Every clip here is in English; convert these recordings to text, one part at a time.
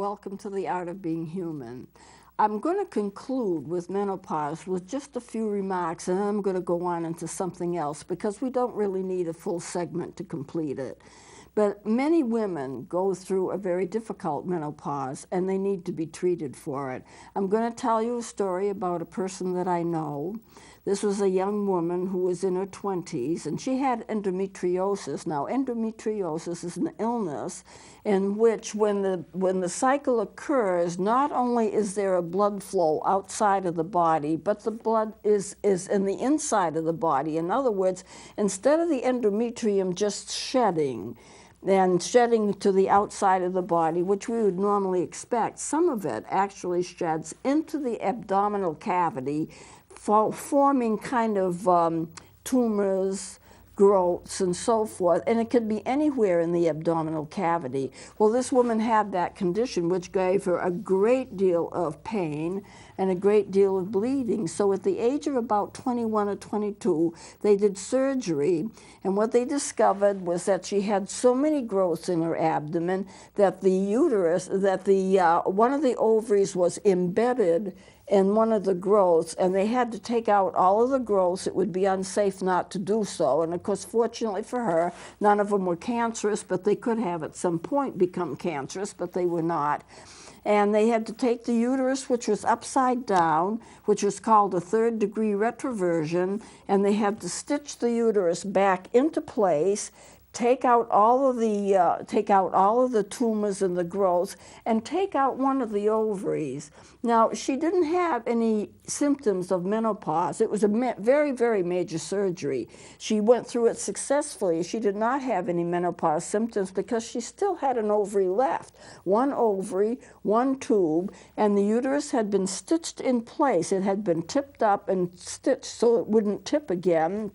welcome to the Art of Being Human. I'm going to conclude with menopause with just a few remarks, and then I'm going to go on into something else because we don't really need a full segment to complete it. But many women go through a very difficult menopause, and they need to be treated for it. I'm going to tell you a story about a person that I know. This was a young woman who was in her 20s, and she had endometriosis. Now, endometriosis is an illness in which when the cycle occurs, not only is there a blood flow outside of the body, but the blood is in the inside of the body. In other words, instead of the endometrium just shedding to the outside of the body, which we would normally expect, some of it actually sheds into the abdominal cavity, forming kind of tumors, growths, and so forth, and it could be anywhere in the abdominal cavity. Well, this woman had that condition, which gave her a great deal of pain and a great deal of bleeding. So at the age of about 21 or 22, they did surgery, and what they discovered was that she had so many growths in her abdomen that the uterus, one of the ovaries was embedded in one of the growths, and they had to take out all of the growths. It would be unsafe not to do so. And of course, fortunately for her, none of them were cancerous, but they could have at some point become cancerous, but they were not. And they had to take the uterus, which was upside down, which was called a third-degree retroversion, and they had to stitch the uterus back into place, take out all of the tumors and the growths, and take out one of the ovaries. Now, she didn't have any symptoms of menopause. It was a very, very major surgery. She went through it successfully. She did not have any menopause symptoms because she still had an ovary left. One ovary, one tube, and the uterus had been stitched in place. It had been tipped up and stitched so it wouldn't tip again.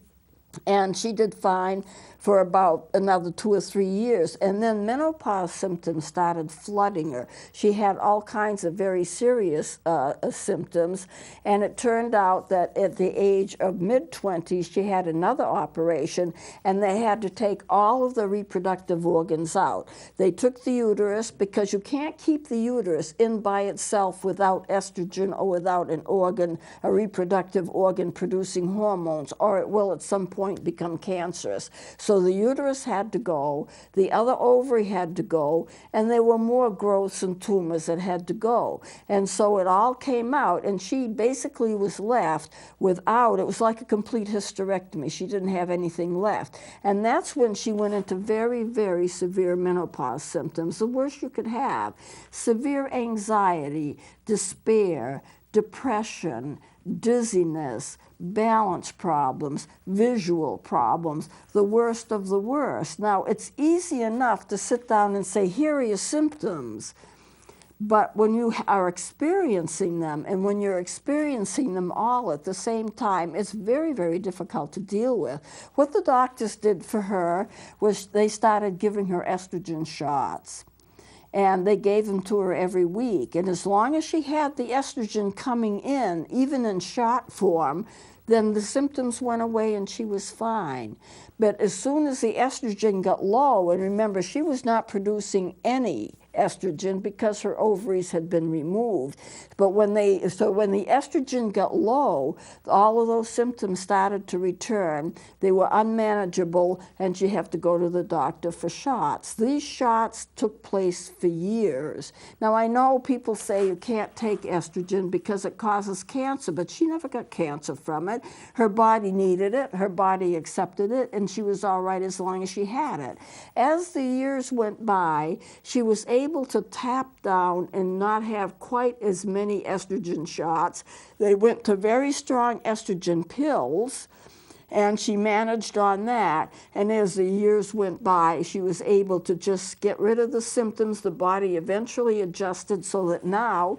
And she did fine for about another 2 or 3 years. And then menopause symptoms started flooding her. She had all kinds of very serious symptoms. And it turned out that at the age of mid-20s, she had another operation, and they had to take all of the reproductive organs out. They took the uterus because you can't keep the uterus in by itself without estrogen or without an organ, a reproductive organ producing hormones, or it will at some point become cancerous. So the uterus had to go, the other ovary had to go, and there were more growths and tumors that had to go. And so it all came out, and she basically was left without, it was like a complete hysterectomy. She didn't have anything left. And that's when she went into very, very severe menopause symptoms, the worst you could have. Severe anxiety, despair, depression, dizziness, balance problems, visual problems, the worst of the worst. Now, it's easy enough to sit down and say, here are your symptoms. But when you are experiencing them, and when you're experiencing them all at the same time, it's very, very difficult to deal with. What the doctors did for her was they started giving her estrogen shots. And they gave them to her every week. And as long as she had the estrogen coming in, even in shot form, then the symptoms went away and she was fine. But as soon as the estrogen got low, and remember, she was not producing any estrogen because her ovaries had been removed. But when the estrogen got low, all of those symptoms started to return. They were unmanageable, and you have to go to the doctor for shots. These shots took place for years. Now, I know people say you can't take estrogen because it causes cancer, but she never got cancer from it. Her body needed it, her body accepted it, and she was all right as long as she had it. As the years went by, she was able to tap down and not have quite as many estrogen shots. They went to very strong estrogen pills, and she managed on that. And as the years went by, she was able to just get rid of the symptoms. The body eventually adjusted so that now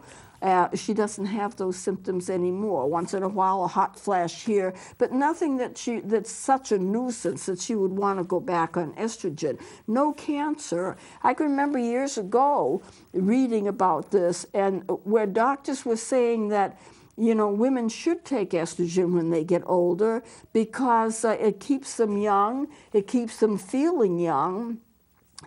she doesn't have those symptoms anymore. Once in a while, a hot flash here, but nothing that's such a nuisance that she would want to go back on estrogen. No cancer. I can remember years ago reading about this, and where doctors were saying that, you know, women should take estrogen when they get older because it keeps them young, it keeps them feeling young.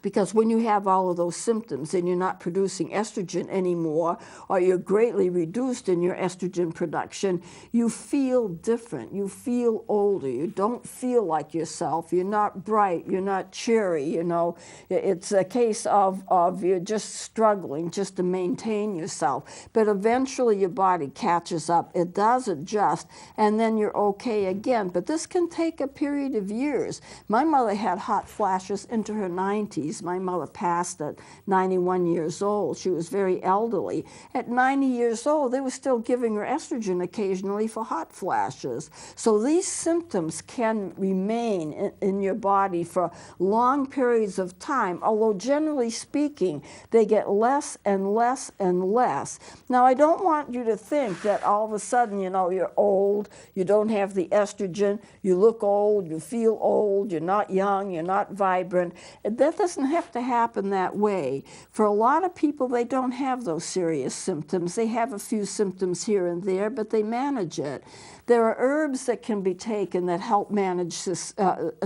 Because when you have all of those symptoms and you're not producing estrogen anymore, or you're greatly reduced in your estrogen production, you feel different. You feel older. You don't feel like yourself. You're not bright. You're not cheery, you know. It's a case of you're just struggling just to maintain yourself. But eventually your body catches up. It does adjust, and then you're okay again. But this can take a period of years. My mother had hot flashes into her 90s. My mother passed at 91 years old. She was very elderly. At 90 years old, they were still giving her estrogen occasionally for hot flashes. So these symptoms can remain in your body for long periods of time, although generally speaking, they get less and less and less. Now, I don't want you to think that all of a sudden, you know, you're old, you don't have the estrogen, you look old, you feel old, you're not young, you're not vibrant. That doesn't have to happen that way. For a lot of people, they don't have those serious symptoms. They have a few symptoms here and there, but they manage it. There are herbs that can be taken that help manage this,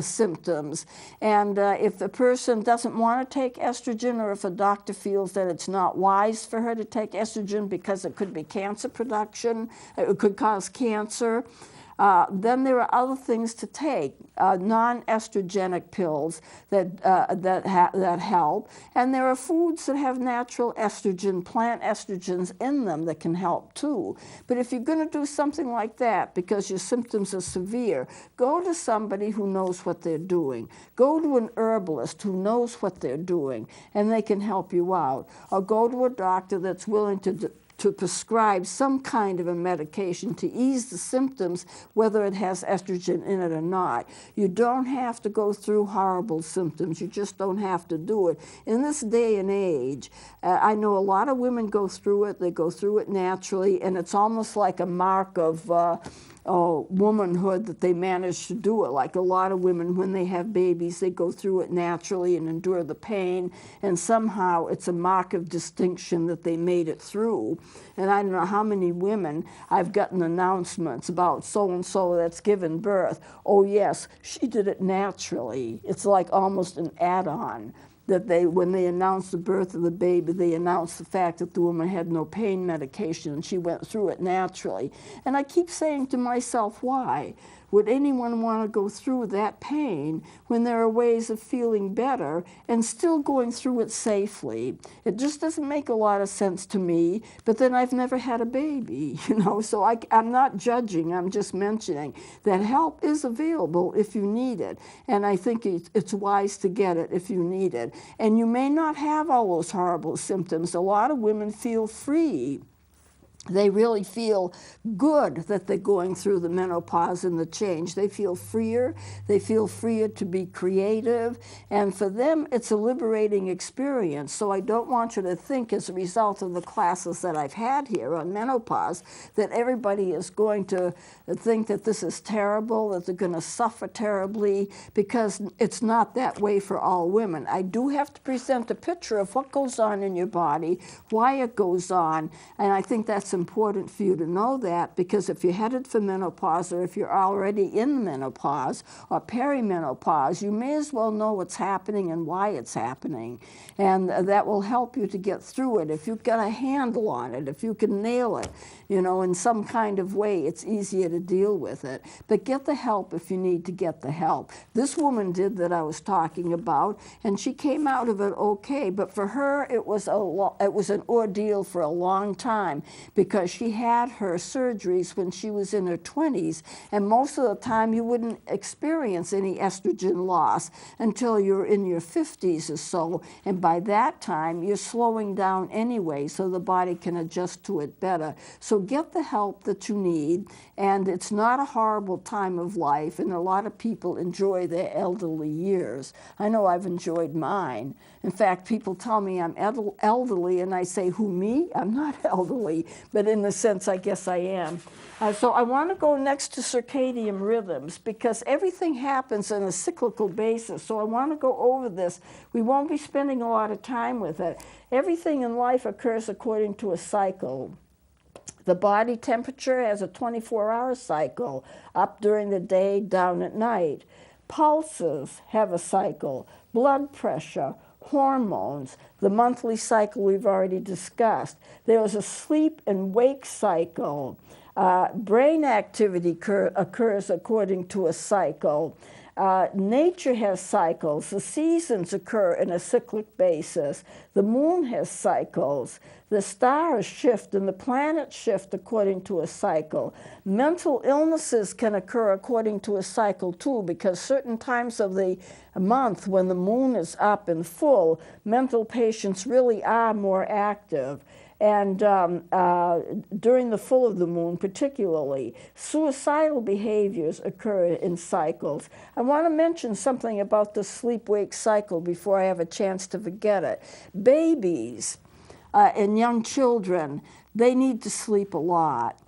symptoms. And if the person doesn't want to take estrogen, or if a doctor feels that it's not wise for her to take estrogen because it could be cancer production, it could cause cancer, then there are other things to take, non-estrogenic pills that help, and there are foods that have natural estrogen, plant estrogens in them that can help too. But if you're going to do something like that because your symptoms are severe, go to somebody who knows what they're doing. Go to an herbalist who knows what they're doing, and they can help you out. Or go to a doctor that's willing to prescribe some kind of a medication to ease the symptoms, whether it has estrogen in it or not. You don't have to go through horrible symptoms. You just don't have to do it. In this day and age, I know a lot of women go through it. They go through it naturally, and it's almost like a mark of womanhood that they manage to do it. Like a lot of women, when they have babies, they go through it naturally and endure the pain, and somehow it's a mark of distinction that they made it through. And I don't know how many women I've gotten announcements about so-and-so that's given birth. Oh yes, she did it naturally. It's like almost an add-on. That when they announced the birth of the baby, they announced the fact that the woman had no pain medication and she went through it naturally. And I keep saying to myself, why? Would anyone want to go through that pain when there are ways of feeling better and still going through it safely? It just doesn't make a lot of sense to me, but then I've never had a baby, you know, so I'm not judging, I'm just mentioning that help is available if you need it, and I think it's wise to get it if you need it. And you may not have all those horrible symptoms. A lot of women feel free. They really feel good that they're going through the menopause and the change. They feel freer. They feel freer to be creative. And for them, it's a liberating experience. So I don't want you to think, as a result of the classes that I've had here on menopause, that everybody is going to think that this is terrible, that they're going to suffer terribly, because it's not that way for all women. I do have to present a picture of what goes on in your body, why it goes on, and I think that's important for you to know that, because if you're headed for menopause, or if you're already in menopause or perimenopause, you may as well know what's happening and why it's happening. And that will help you to get through it. If you've got a handle on it, if you can nail it, you know, in some kind of way, it's easier to deal with it. But get the help if you need to get the help. This woman did that I was talking about, and she came out of it okay. But for her, it was an ordeal for a long time, because she had her surgeries when she was in her 20s, and most of the time you wouldn't experience any estrogen loss until you're in your 50s or so, and by that time you're slowing down anyway, so the body can adjust to it better. So get the help that you need, and it's not a horrible time of life, and a lot of people enjoy their elderly years. I know I've enjoyed mine. In fact, people tell me I'm elderly, and I say, who, me? I'm not elderly, but in the sense, I guess I am. So I want to go next to circadian rhythms, because everything happens on a cyclical basis. So I want to go over this. We won't be spending a lot of time with it. Everything in life occurs according to a cycle. The body temperature has a 24-hour cycle, up during the day, down at night. Pulses have a cycle. Blood pressure, Hormones, the monthly cycle we've already discussed. There is a sleep and wake cycle. Brain activity occurs according to a cycle. Nature has cycles. The seasons occur in a cyclic basis. The moon has cycles. The stars shift and the planets shift according to a cycle. Mental illnesses can occur according to a cycle too, because certain times of the month when the moon is up and full, mental patients really are more active. And during the full of the moon particularly, suicidal behaviors occur in cycles. I want to mention something about the sleep-wake cycle before I have a chance to forget it. Babies and young children, they need to sleep a lot.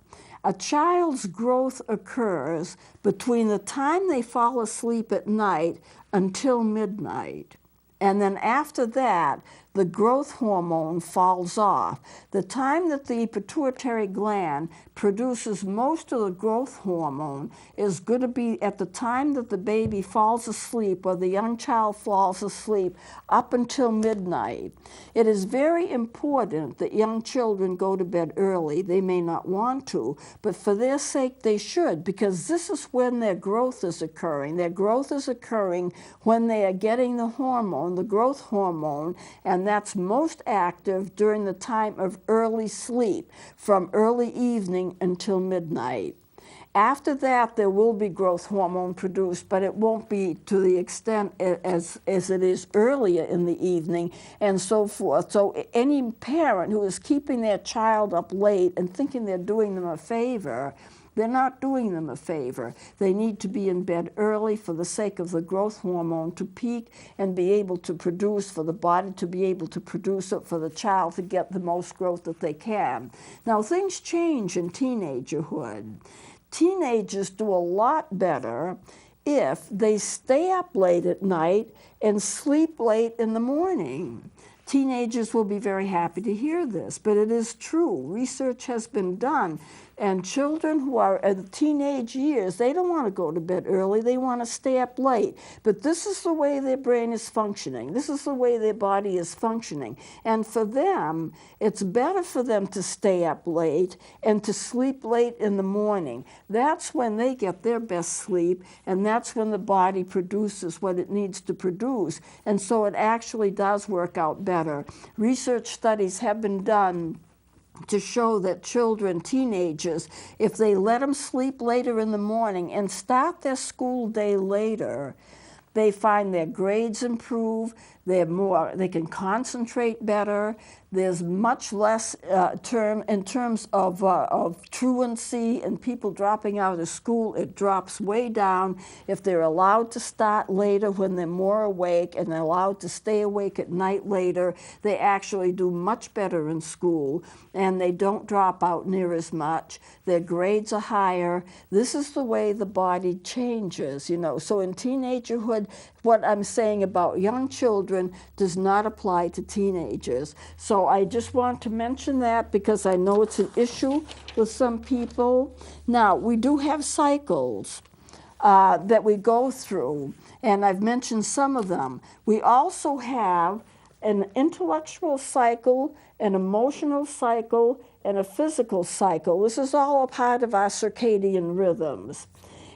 A child's growth occurs between the time they fall asleep at night until midnight. And then after that, the growth hormone falls off. The time that the pituitary gland produces most of the growth hormone is going to be at the time that the baby falls asleep or the young child falls asleep up until midnight. It is very important that young children go to bed early. They may not want to, but for their sake they should, because this is when their growth is occurring. Their growth is occurring when they are getting the hormone, the growth hormone, and that's most active during the time of early sleep, from early evening until midnight. After that, there will be growth hormone produced, but it won't be to the extent as it is earlier in the evening and so forth. So any parent who is keeping their child up late and thinking they're doing them a favor, they're not doing them a favor. They need to be in bed early for the sake of the growth hormone to peak and be able to produce, for the body to be able to produce it, for the child to get the most growth that they can. Now, things change in teenagerhood. Teenagers do a lot better if they stay up late at night and sleep late in the morning. Teenagers will be very happy to hear this, but it is true. Research has been done, and children who are at teenage years, they don't want to go to bed early. They want to stay up late. But this is the way their brain is functioning. This is the way their body is functioning. And for them, it's better for them to stay up late and to sleep late in the morning. That's when they get their best sleep, and that's when the body produces what it needs to produce. And so it actually does work out better. Research studies have been done to show that children, teenagers, if they let them sleep later in the morning and start their school day later, they find their grades improve, they can concentrate better. There's much less in terms of truancy and people dropping out of school. It drops way down. If they're allowed to start later when they're more awake and they're allowed to stay awake at night later, they actually do much better in school and they don't drop out near as much. Their grades are higher. This is the way the body changes, you know. So in teenagerhood, what I'm saying about young children does not apply to teenagers. So I just want to mention that because I know it's an issue with some people. Now, we do have cycles that we go through, and I've mentioned some of them. We also have an intellectual cycle, an emotional cycle, and a physical cycle. This is all a part of our circadian rhythms.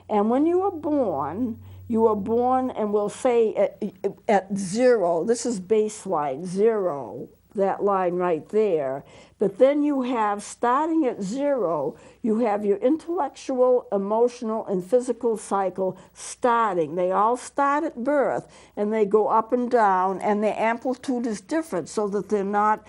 And when you are born and we'll say at 0, this is baseline, 0, that line right there. But then you have, starting at 0, you have your intellectual, emotional, and physical cycle starting. They all start at birth, and they go up and down, and the amplitude is different so that they're not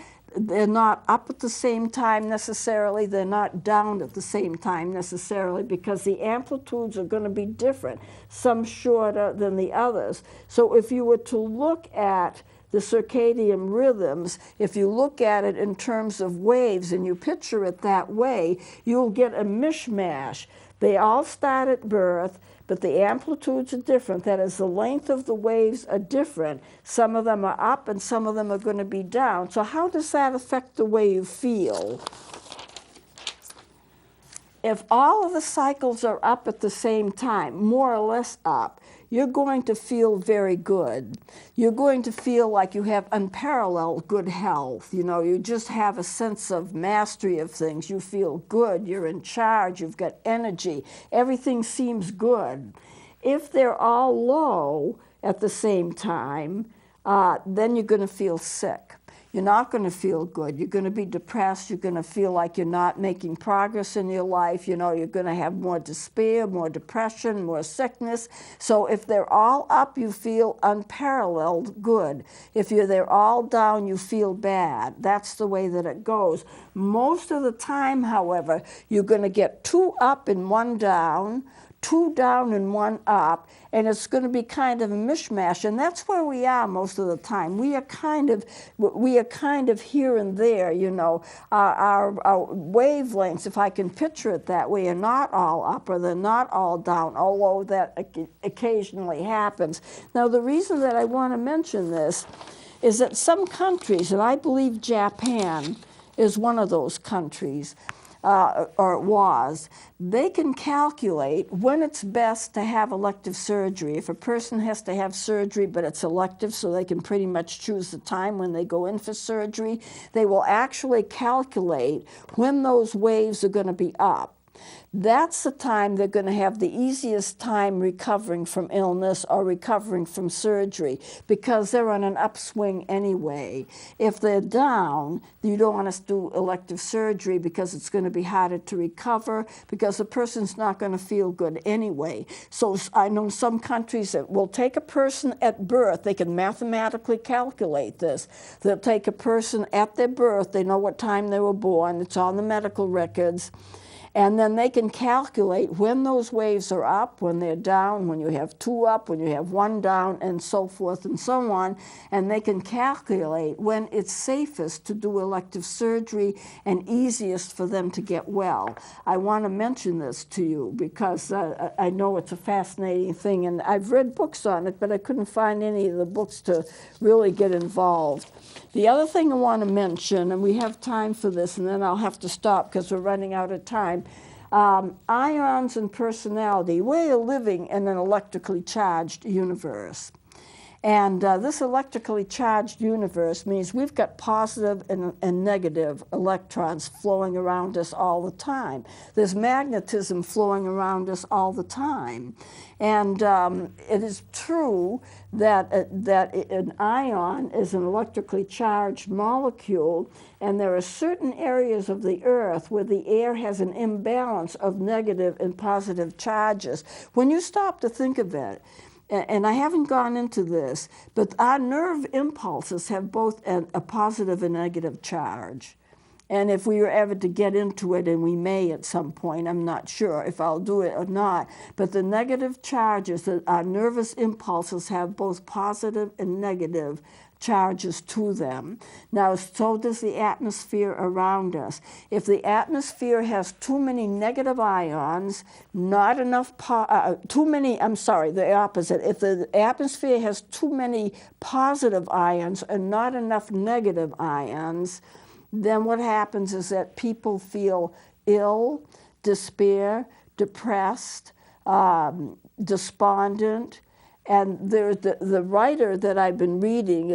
up at the same time necessarily, they're not down at the same time necessarily, because the amplitudes are going to be different, some shorter than the others. So if you were to look at the circadian rhythms, if you look at it in terms of waves and you picture it that way, you'll get a mishmash. They all start at birth, but the amplitudes are different. That is, the length of the waves are different. Some of them are up and some of them are going to be down. So how does that affect the way you feel? If all of the cycles are up at the same time, more or less up, you're going to feel very good. You're going to feel like you have unparalleled good health. You know, you just have a sense of mastery of things. You feel good. You're in charge. You've got energy. Everything seems good. If they're all low at the same time, then you're going to feel sick. You're not going to feel good. You're going to be depressed. You're going to feel like you're not making progress in your life. You know, you're going to have more despair, more depression, more sickness. So if they're all up, you feel unparalleled good. If they're all down, you feel bad. That's the way that it goes. Most of the time, however, you're going to get 2 up and 1 down, 2 down and 1 up, and it's going to be kind of a mishmash, and that's where we are most of the time. We are kind of here and there, you know. Our wavelengths, if I can picture it that way, are not all up or they're not all down, although that occasionally happens. Now, the reason that I want to mention this is that some countries, and I believe Japan is one of those countries, or it was, they can calculate when it's best to have elective surgery. If a person has to have surgery, but it's elective, so they can pretty much choose the time when they go in for surgery, they will actually calculate when those waves are going to be up. That's the time they're going to have the easiest time recovering from illness or recovering from surgery, because they're on an upswing anyway. If they're down, you don't want to do elective surgery because it's going to be harder to recover, because the person's not going to feel good anyway. So I know some countries that will take a person at birth. They can mathematically calculate this. They'll take a person at their birth. They know what time they were born. It's on the medical records. And then they can calculate when those waves are up, when they're down, when you have 2 up, when you have 1 down, and so forth and so on. And they can calculate when it's safest to do elective surgery and easiest for them to get well. I want to mention this to you because I know it's a fascinating thing, and I've read books on it, but I couldn't find any of the books to really get involved. The other thing I want to mention, and we have time for this, and then I'll have to stop because we're running out of time. Ions and personality. We're living in an electrically charged universe. And this electrically charged universe means we've got positive and negative electrons flowing around us all the time. There's magnetism flowing around us all the time. And it is true that an ion is an electrically charged molecule, and there are certain areas of the Earth where the air has an imbalance of negative and positive charges. When you stop to think of it, and I haven't gone into this, but our nerve impulses have both a positive and negative charge. And if we were ever to get into it, and we may at some point, I'm not sure if I'll do it or not, but the negative charges, that our nervous impulses have both positive and negative charges to them. Now, so does the atmosphere around us. If the atmosphere has too many negative ions, not enough, the opposite. If the atmosphere has too many positive ions and not enough negative ions, then what happens is that people feel ill, despair, depressed, despondent. And there's the writer that I've been reading,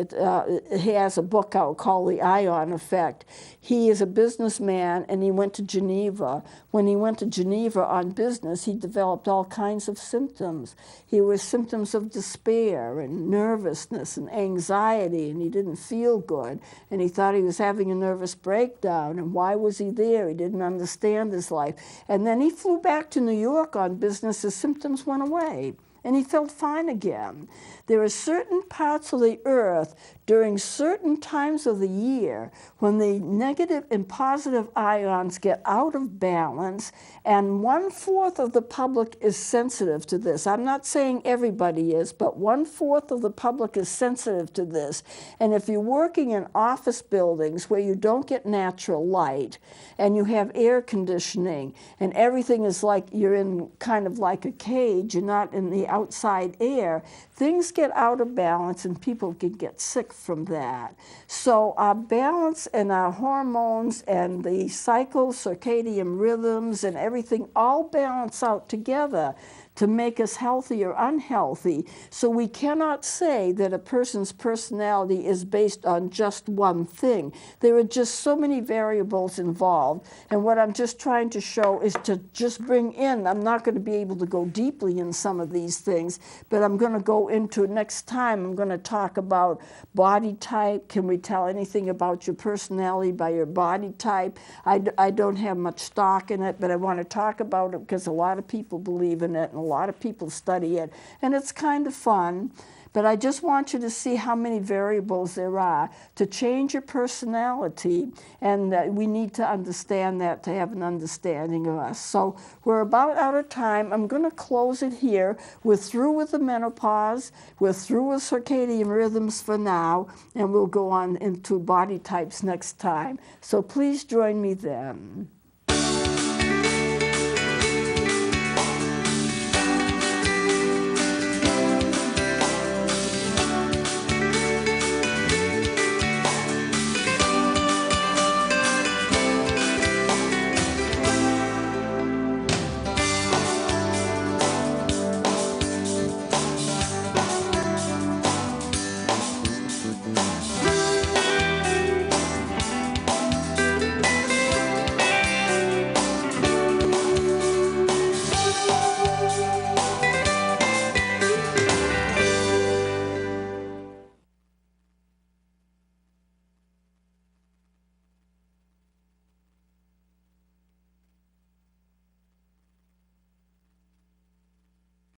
he has a book out called The Ion Effect. He is a businessman, and he went to Geneva. When he went to Geneva on business, he developed all kinds of symptoms. He was symptoms of despair and nervousness and anxiety, and he didn't feel good. And he thought he was having a nervous breakdown, and why was he there? He didn't understand his life. And then he flew back to New York on business. His symptoms went away, and he felt fine again. There are certain parts of the Earth during certain times of the year when the negative and positive ions get out of balance, and 1/4 of the public is sensitive to this. I'm not saying everybody is, but 1/4 of the public is sensitive to this. And if you're working in office buildings where you don't get natural light, and you have air conditioning, and everything is like you're in kind of like a cage, you're not in the outside air, things get out of balance and people can get sick from that. So our balance and our hormones and the cycle, circadian rhythms and everything all balance out together. to make us healthy or unhealthy. So we cannot say that a person's personality is based on just one thing. There are just so many variables involved. And what I'm just trying to show is to just bring in, I'm not going to be able to go deeply in some of these things, but I'm going to go into, next time, I'm going to talk about body type. Can we tell anything about your personality by your body type? I don't have much stock in it, but I want to talk about it because a lot of people believe in it and a lot of people study it, and it's kind of fun. But I just want you to see how many variables there are to change your personality, and we need to understand that to have an understanding of us. So we're about out of time. I'm going to close it here. We're through with the menopause. We're through with circadian rhythms for now, and we'll go on into body types next time. So please join me then.